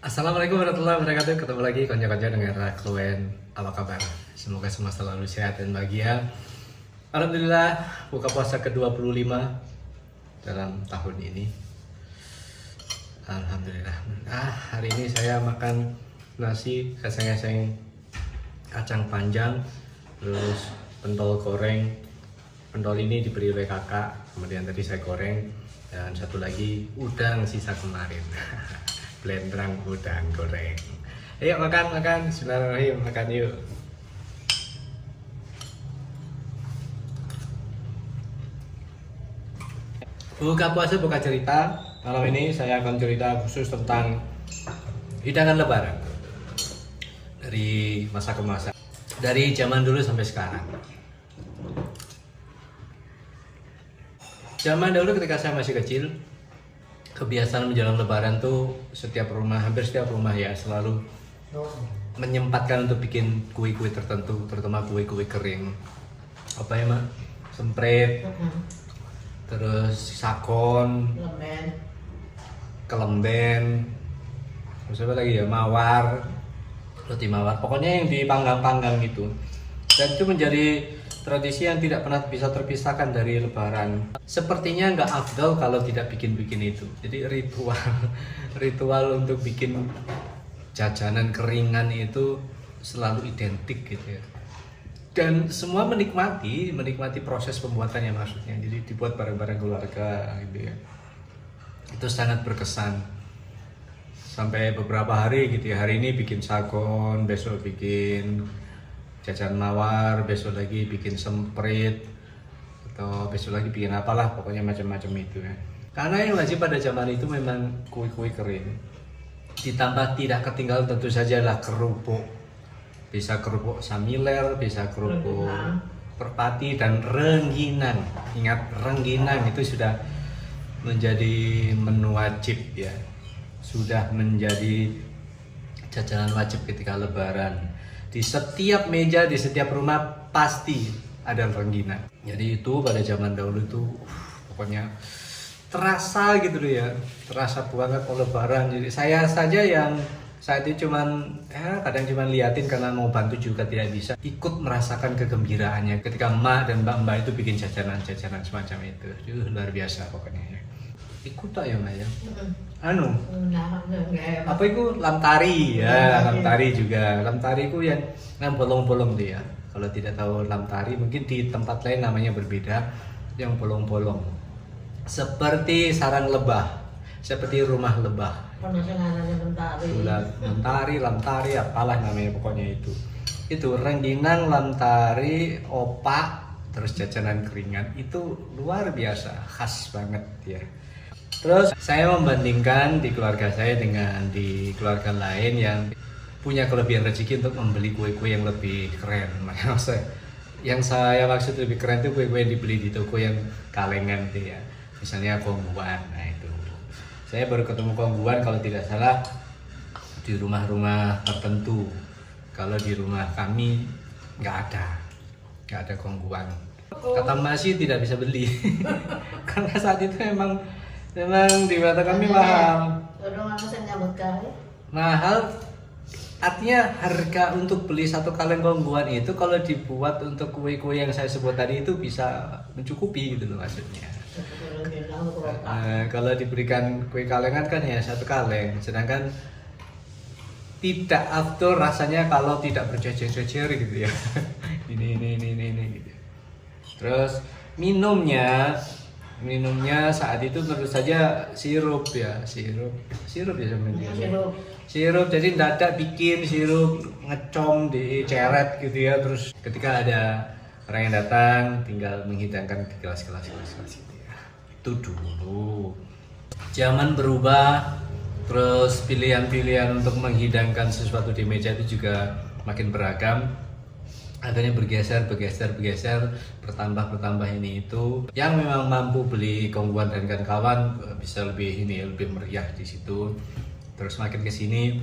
Assalamualaikum warahmatullahi wabarakatuh. Ketemu lagi konco-konco dengan Rakuen. Apa kabar? Semoga semua selalu sehat dan bahagia. Alhamdulillah buka puasa ke-25 dalam tahun ini. Alhamdulillah. Hari ini saya makan nasi geseng-geseng kacang panjang, terus pentol goreng. Pentol ini diberi oleh kakak, kemudian tadi saya goreng, dan satu lagi udang sisa kemarin. Blendrang udang goreng. Ayo makan. Bismillahirrahmanirrahim, makan yuk. Buka puasa buka cerita. Malam ini saya akan cerita khusus tentang hidangan lebaran dari masa ke masa, dari zaman dulu sampai sekarang. Zaman dulu ketika saya masih kecil, kebiasaan menjelang lebaran tuh hampir setiap rumah ya selalu menyempatkan untuk bikin kue-kue tertentu, terutama kue-kue kering. Apa ya, Mak? Semprit, terus sakon, kelemben, terus apa lagi ya, mawar, roti mawar. Pokoknya yang dipanggang-panggang gitu. Dan itu menjadi tradisi yang tidak pernah bisa terpisahkan dari lebaran. Sepertinya nggak afdol kalau tidak bikin-bikin itu. Jadi ritual untuk bikin jajanan keringan itu selalu identik gitu ya. Dan semua menikmati proses pembuatannya maksudnya. Jadi dibuat bareng-bareng keluarga gitu ya. Itu sangat berkesan. Sampai beberapa hari gitu ya. Hari ini bikin sakon, besok bikin jajan mawar, besok lagi bikin semprit, atau besok lagi bikin apalah, pokoknya macam-macam itu ya. Karena yang wajib pada zaman itu memang kue-kue kering. Ditambah tidak ketinggalan tentu saja lah kerupuk. Bisa kerupuk samiler, bisa kerupuk perpati, dan rengginang. Ingat, rengginang itu sudah menjadi menu wajib ya. Sudah menjadi jajanan wajib ketika lebaran. Di setiap meja, di setiap rumah pasti ada rengginang. Jadi itu pada zaman dahulu itu pokoknya terasa gitu loh ya, terasa banget kalau lebaran. Jadi saya saja yang saat itu kadang cuman liatin karena mau bantu juga tidak bisa, ikut merasakan kegembiraannya ketika emak dan mbak-mbak itu bikin jajanan-jajanan semacam itu. Luar biasa pokoknya ya. Ikut tak ya, Mbak ya? Apa itu? Lamtari ya, lamtari juga. Lamtari itu yang bolong-bolong tuh ya. Kalau tidak tahu lamtari, mungkin di tempat lain namanya berbeda. Yang bolong-bolong, seperti sarang lebah, seperti rumah lebah. Lamtari, apalah namanya pokoknya itu. Itu rengginang, lamtari, opak, terus jajanan keringan itu luar biasa, khas banget ya. Terus saya membandingkan di keluarga saya dengan di keluarga lain yang punya kelebihan rezeki untuk membeli kue-kue yang lebih keren. Yang saya maksud lebih keren itu kue-kue yang dibeli di toko yang kalengan itu ya. Misalnya kongguan. Nah itu. Saya baru ketemu kongguan kalau tidak salah di rumah-rumah tertentu. Kalau di rumah kami nggak ada kongguan. Kata masih tidak bisa beli. Karena saat itu memang di mata kami mahal, artinya harga untuk beli satu kaleng kongguan itu kalau dibuat untuk kue-kue yang saya sebut tadi itu bisa mencukupi gitu loh maksudnya. Kalau diberikan kue kalengan kan ya satu kaleng, sedangkan tidak afdol rasanya kalau tidak berjejer-jejer gitu ya. ini gitu. Terus minumnya saat itu tentu saja sirup ya sebenarnya. Sirup, jadi dadak bikin sirup, ngecom, diceret gitu ya. Terus ketika ada orang yang datang tinggal menghidangkan di gelas-gelas gitu ya. Itu dulu. Zaman berubah, terus pilihan-pilihan untuk menghidangkan sesuatu di meja itu juga makin beragam. Akhirnya bergeser, bertambah ini itu. Yang memang mampu beli kongguan dan kawan bisa lebih meriah di situ. Terus makin kesini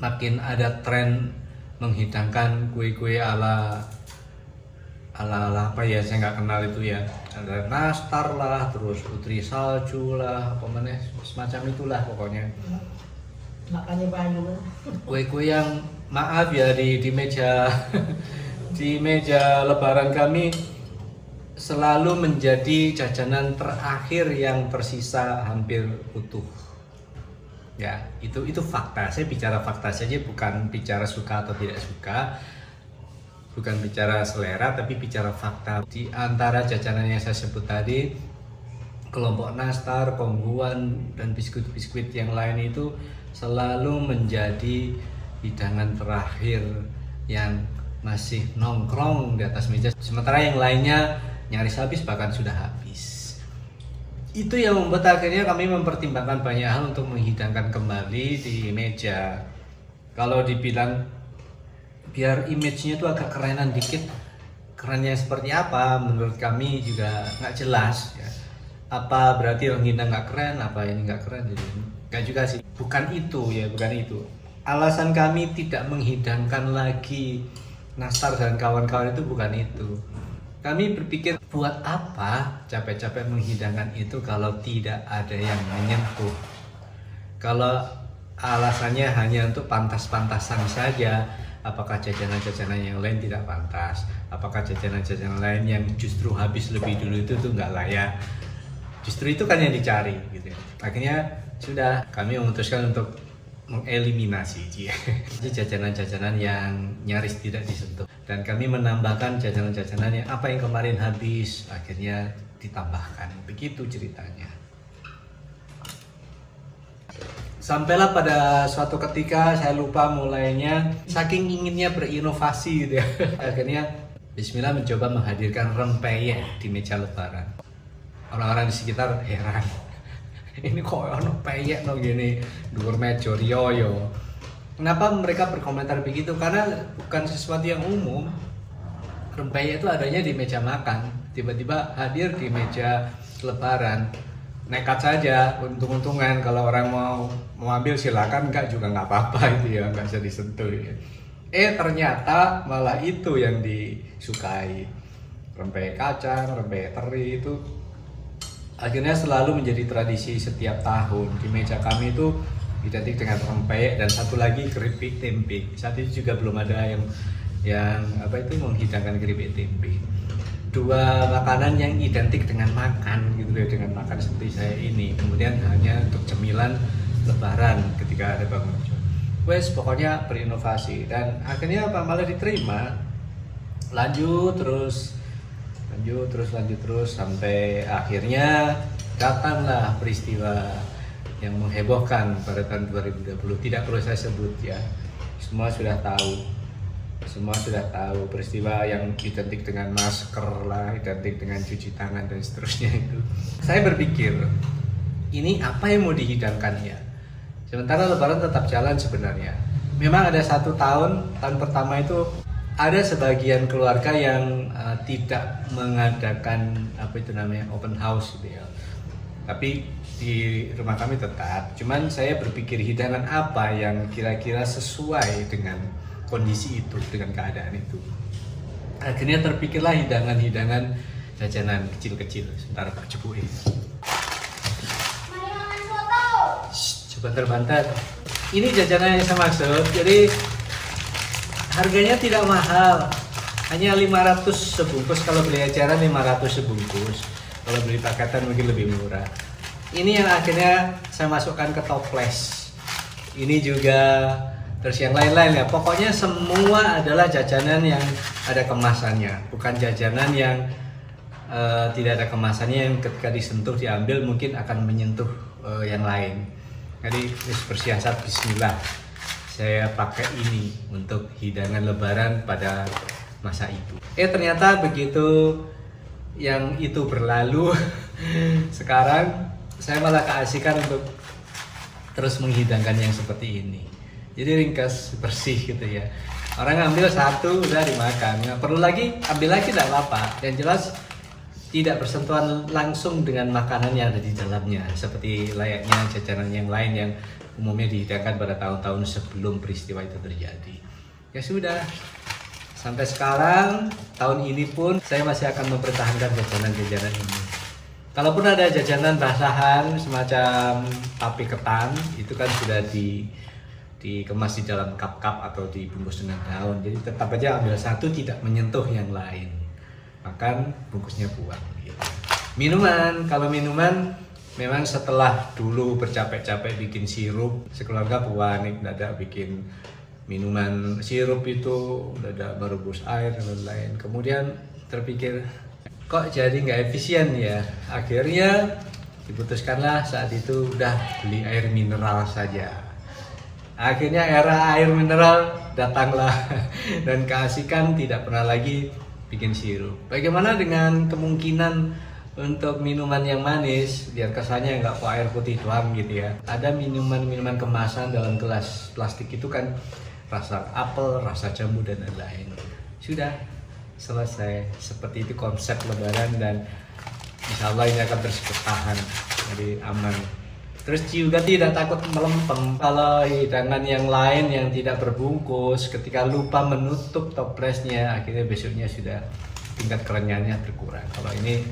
makin ada tren menghidangkan kue-kue ala apa ya, saya nggak kenal itu ya. Ada nastar lah, terus putri salju lah, semacam itulah pokoknya. Makannya banyak. Kue-kue yang maaf ya di meja di meja lebaran kami selalu menjadi jajanan terakhir yang tersisa hampir utuh. Ya, itu fakta. Saya bicara fakta saja, bukan bicara suka atau tidak suka. Bukan bicara selera, tapi bicara fakta. Di antara jajanan yang saya sebut tadi, kelompok nastar, kongguan, dan biskuit-biskuit yang lain itu selalu menjadi hidangan terakhir yang masih nongkrong di atas meja. Sementara yang lainnya nyaris habis, bahkan sudah habis. Itu yang membuat akhirnya kami mempertimbangkan banyak hal untuk menghidangkan kembali di meja. Kalau dibilang biar image-nya itu agak kerenan dikit, kerennya seperti apa menurut kami juga nggak jelas ya. Apa berarti Ranginang nggak keren, apa ini nggak keren, jadi nggak juga sih. Bukan itu ya, bukan itu. Alasan kami tidak menghidangkan lagi nastar dan kawan-kawan itu bukan itu. Kami berpikir, buat apa capek-capek menghidangkan itu kalau tidak ada yang menyentuh. Kalau alasannya hanya untuk pantas-pantasan saja, apakah jajanan-jajanan yang lain tidak pantas, apakah jajanan-jajanan lain yang justru habis lebih dulu itu tuh nggak layak. Justru itu kan yang dicari gitu. Akhirnya sudah kami memutuskan untuk mengeliminasi jadi jajanan-jajanan yang nyaris tidak disentuh, dan kami menambahkan jajanan-jajanan yang apa yang kemarin habis akhirnya ditambahkan. Begitu ceritanya. Sampailah pada suatu ketika saya lupa mulainya, saking inginnya berinovasi gitu ya. Akhirnya bismillah mencoba menghadirkan rempeyek di meja lebaran. Orang-orang di sekitar heran, ini kok ono peyek no gini dhuwur meja riyo. Kenapa mereka berkomentar begitu? Karena bukan sesuatu yang umum. Rempeyek itu adanya di meja makan, tiba-tiba hadir di meja lebaran. Nekat saja, untung-untungan kalau orang mau ambil silakan, enggak juga nggak apa-apa itu ya, nggak bisa disentuh ya. Ternyata malah itu yang disukai. Rempeyek kacang, rempeyek teri itu akhirnya selalu menjadi tradisi setiap tahun. Di meja kami itu identik dengan rempeyek dan satu lagi keripik tempe. Saat itu juga belum ada yang apa itu menghidangkan keripik tempe. Dua makanan yang identik dengan makan gitu ya, dengan makan seperti saya ini. Kemudian hanya untuk cemilan lebaran ketika ada bangun. Wes pokoknya berinovasi, dan akhirnya apa malah diterima. Lanjut terus sampai akhirnya datanglah peristiwa yang menghebohkan pada tahun 2020. Tidak perlu saya sebut ya, semua sudah tahu peristiwa yang identik dengan masker lah, identik dengan cuci tangan dan seterusnya itu. Saya berpikir, ini apa yang mau dihidangkan ya? Sementara lebaran tetap jalan sebenarnya. Memang ada tahun pertama itu ada sebagian keluarga yang tidak mengadakan open house gitu ya. Tapi di rumah kami tetap. Cuman saya berpikir hidangan apa yang kira-kira sesuai dengan kondisi itu, dengan keadaan itu. Akhirnya terpikirlah hidangan-hidangan jajanan kecil-kecil. Sebentar Pak Cepuin. Sebentar. Ini jajanan yang saya maksud. Jadi harganya tidak mahal, hanya 500 sebungkus. Kalau beli eceran 500 sebungkus, kalau beli paketan mungkin lebih murah. Ini yang akhirnya saya masukkan ke toples. Ini juga, terus yang lain-lain ya. Pokoknya semua adalah jajanan yang ada kemasannya, bukan jajanan yang tidak ada kemasannya yang ketika disentuh diambil mungkin akan menyentuh yang lain. Jadi bersiasat bismillah. Saya pakai ini untuk hidangan lebaran pada masa itu. Ternyata begitu yang itu berlalu, sekarang saya malah keasikan untuk terus menghidangkan yang seperti ini. Jadi ringkas, bersih gitu ya. Orang ambil satu udah dimakan, nggak perlu lagi ambil lagi, tidak apa-apa. Dan jelas tidak bersentuhan langsung dengan makanan yang ada di dalamnya, seperti layaknya jajanan yang lain yang umumnya dihidangkan pada tahun-tahun sebelum peristiwa itu terjadi. Ya sudah, sampai sekarang tahun ini pun saya masih akan mempertahankan jajanan-jajanan ini. Kalaupun ada jajanan basahan semacam tape ketan, itu kan sudah dikemas di dalam cup-cup atau dibungkus dengan daun. Jadi tetap aja ambil satu, tidak menyentuh yang lain. Makan, bungkusnya buang gitu. Minuman, kalau minuman memang setelah dulu bercapek-capek bikin sirup, sekeluarga panik dadak bikin minuman sirup itu, dadak merebus air dan lain-lain. Kemudian terpikir kok jadi nggak efisien ya. Akhirnya diputuskanlah saat itu udah beli air mineral saja. Akhirnya era air mineral datanglah dan keasikan tidak pernah lagi bikin sirup. Bagaimana dengan kemungkinan untuk minuman yang manis biar kesannya nggak kok air putih doang gitu ya? Ada minuman-minuman kemasan dalam gelas plastik itu kan rasa apel, rasa jambu dan lain-lain. Sudah selesai. Seperti itu konsep Lebaran dan insya Allah ini akan terus bertahan, jadi aman. Terus juga tidak takut melempem. Kalau hidangan yang lain yang tidak berbungkus, ketika lupa menutup toplesnya, akhirnya besoknya sudah tingkat kerenyaannya berkurang. Kalau ini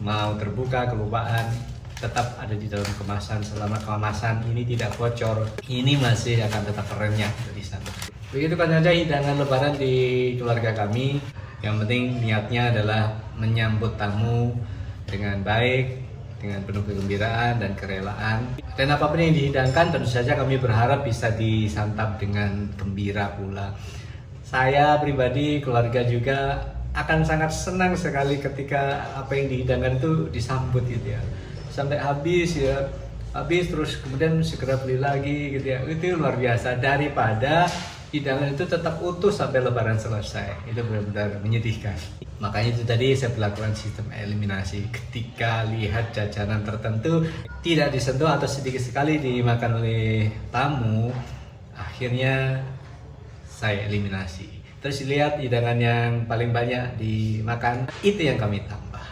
mau terbuka, kelupaan, tetap ada di dalam kemasan. Selama kemasan ini tidak bocor, ini masih akan tetap renyah dari sana. Begitu kan saja hidangan Lebaran di keluarga kami. Yang penting niatnya adalah menyambut tamu dengan baik, dengan penuh kegembiraan dan kerelaan. Dan apapun yang dihidangkan tentu saja kami berharap bisa disantap dengan gembira pula. Saya pribadi, keluarga juga akan sangat senang sekali ketika apa yang dihidangkan itu disambut gitu ya. Sampai habis ya, habis terus kemudian segera beli lagi gitu ya. Itu luar biasa, daripada hidangan itu tetap utuh sampai Lebaran selesai. Itu benar-benar menyedihkan. Makanya itu tadi saya berlakukan sistem eliminasi. Ketika lihat jajanan tertentu tidak disentuh atau sedikit sekali dimakan oleh tamu, akhirnya saya eliminasi. Terus lihat hidangan yang paling banyak dimakan, itu yang kami tambah.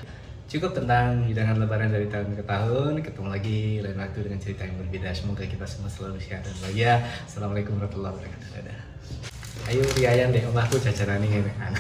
Cukup tentang hidangan Lebaran dari tahun ke tahun. Ketemu lagi lain waktu dengan cerita yang berbeda. Semoga kita semua selalu sehat dan bahagia. Assalamualaikum warahmatullahi wabarakatuh. Dadah. Ayo riayan deh omahku jajanan ini kan.